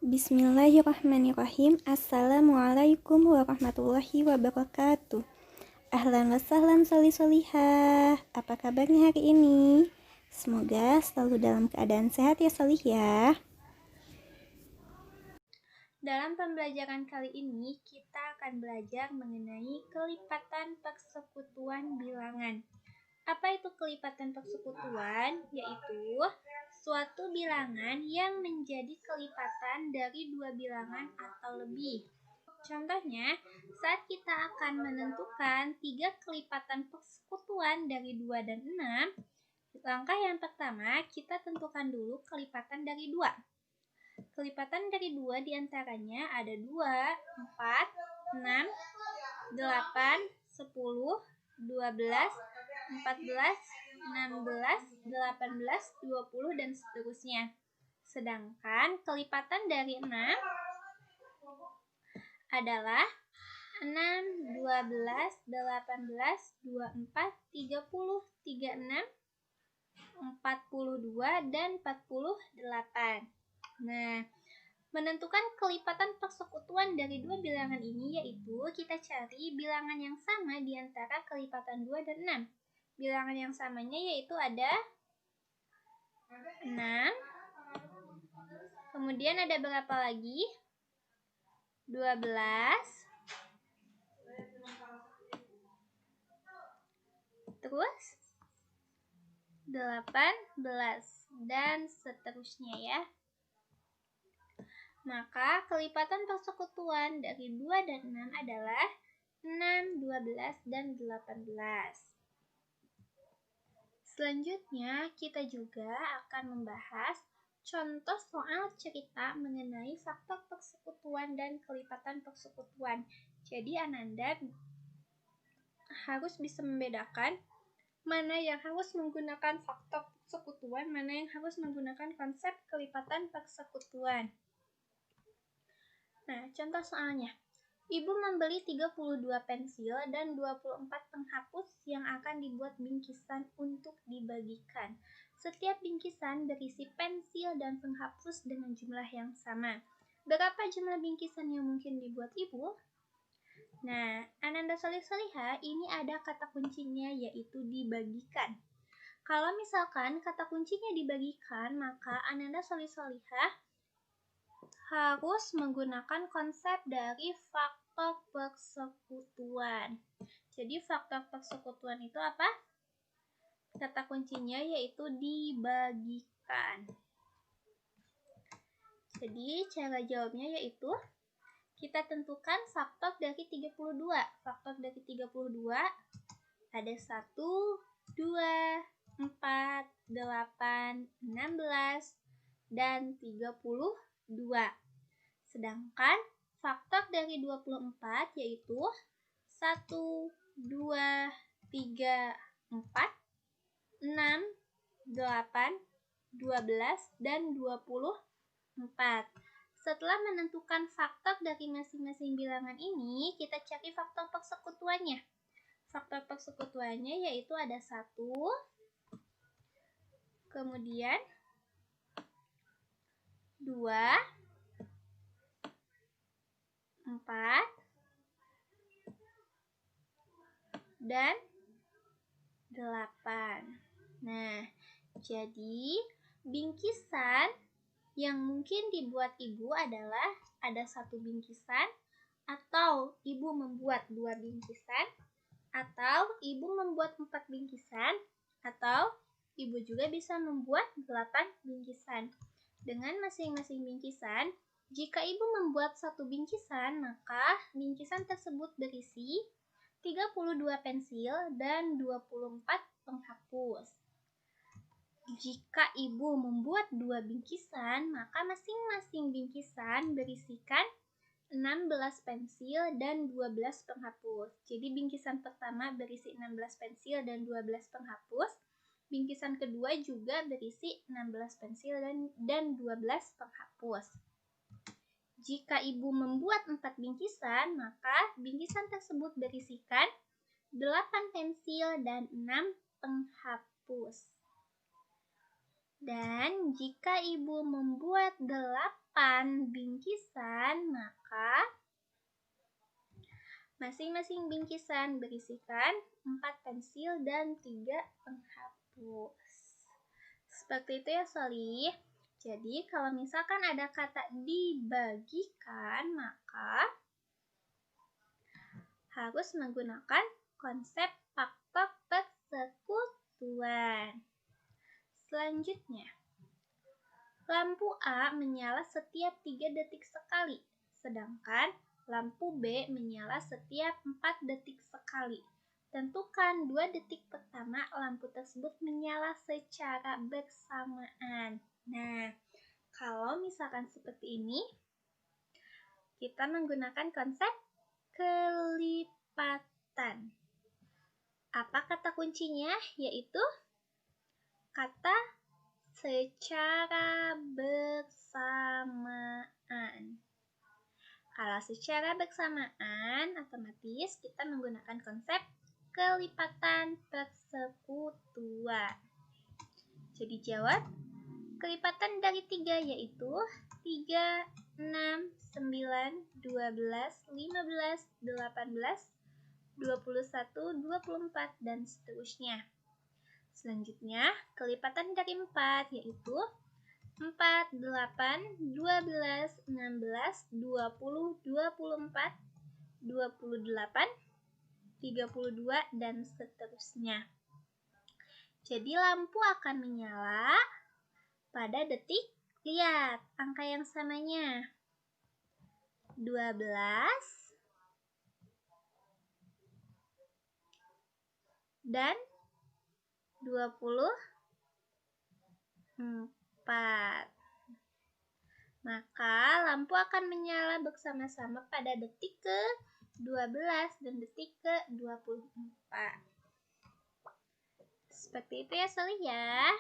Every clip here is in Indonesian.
Bismillahirrahmanirrahim. Assalamualaikum warahmatullahi wabarakatuh. Ahlan wa sahlan solih-solihah. Apa kabarnya hari ini? Semoga selalu dalam keadaan sehat ya solih ya. Dalam pembelajaran kali ini, kita akan belajar mengenai kelipatan persekutuan bilangan. Apa itu kelipatan persekutuan? Yaitu suatu bilangan yang menjadi kelipatan dari dua bilangan atau lebih. Contohnya, saat kita akan menentukan 3 kelipatan persekutuan dari 2 dan 6, langkah yang pertama kita tentukan dulu kelipatan dari 2. Kelipatan dari 2 diantaranya ada 2, 4, 6, 8, 10, 12, 14, 16, 18, 20, dan seterusnya. Sedangkan kelipatan dari 6 adalah 6, 12, 18, 24, 30, 36, 42, dan 48. Nah, menentukan kelipatan persekutuan dari dua bilangan ini yaitu kita cari bilangan yang sama di antara kelipatan 2 dan 6. Bilangan yang samanya yaitu ada 6. Kemudian ada berapa lagi? 12. Terus 18 dan seterusnya ya. Maka kelipatan persekutuan dari 2 dan 6 adalah 6, 12, dan 18. Selanjutnya, kita juga akan membahas contoh soal cerita mengenai faktor persekutuan dan kelipatan persekutuan. Jadi, Ananda harus bisa membedakan mana yang harus menggunakan faktor persekutuan, mana yang harus menggunakan konsep kelipatan persekutuan. Nah, contoh soalnya. Ibu membeli 32 pensil dan 24 penghapus yang akan dibuat bingkisan untuk dibagikan. Setiap bingkisan berisi pensil dan penghapus dengan jumlah yang sama. Berapa jumlah bingkisan yang mungkin dibuat ibu? Nah, Ananda solih-solihah, ini ada kata kuncinya yaitu dibagikan. Kalau misalkan kata kuncinya dibagikan, maka Ananda solih-solihah harus menggunakan konsep dari faktor persekutuan. Jadi faktor persekutuan itu apa? Kata kuncinya yaitu dibagikan. Jadi cara jawabnya yaitu kita tentukan faktor dari 32. Faktor dari 32 ada 1, 2, 4, 8, 16, dan 32. Sedangkan faktor dari 24 yaitu 1, 2, 3, 4, 6, 8, 12, dan 24. Setelah menentukan faktor dari masing-masing bilangan ini, kita cari faktor persekutuannya. Faktor persekutuannya yaitu ada 1, kemudian 2, 4, dan 8. Nah, jadi bingkisan yang mungkin dibuat ibu adalah ada 1 bingkisan, atau ibu membuat 2 bingkisan, atau ibu membuat 4 bingkisan, atau ibu juga bisa membuat 8 bingkisan. Dengan masing-masing bingkisan, jika ibu membuat 1 bingkisan, maka bingkisan tersebut berisi 32 pensil dan 24 penghapus. Jika ibu membuat 2 bingkisan, maka masing-masing bingkisan berisikan 16 pensil dan 12 penghapus. Jadi bingkisan pertama berisi 16 pensil dan 12 penghapus. Bingkisan kedua juga berisi 16 pensil dan 12 penghapus. Jika ibu membuat 4 bingkisan, maka bingkisan tersebut berisikan 8 pensil dan 6 penghapus. Dan jika ibu membuat 8 8 bingkisan, maka masing-masing bingkisan berisikan 4 pensil dan 3 penghapus. Seperti itu ya Soli. Jadi kalau misalkan ada kata dibagikan, maka harus menggunakan konsep faktor persekutuan. Selanjutnya, lampu A menyala setiap 3 detik sekali, sedangkan lampu B menyala setiap 4 detik sekali. Tentukan 2 detik pertama lampu tersebut menyala secara bersamaan. Nah, kalau misalkan seperti ini, kita menggunakan konsep kelipatan. Apa kata kuncinya? Yaitu kata secara bersamaan. Kalau secara bersamaan, otomatis kita menggunakan konsep kelipatan persekutuan. Jadi jawab, kelipatan dari 3 yaitu 3, 6, 9, 12, 15, 18, 21, 24, dan seterusnya. Selanjutnya, kelipatan dari 4 yaitu 4, 8, 12, 16, 20, 24, 28, 32, dan seterusnya. Jadi lampu akan menyala pada detik, lihat angka yang samanya. 12 dan 24. Maka lampu akan menyala bersama-sama pada detik ke-12 dan detik ke-24. Seperti itu ya Soli ya.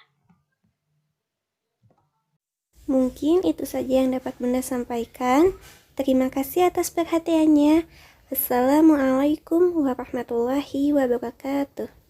Mungkin itu saja yang dapat Bunda sampaikan. Terima kasih atas perhatiannya. Wassalamualaikum warahmatullahi wabarakatuh.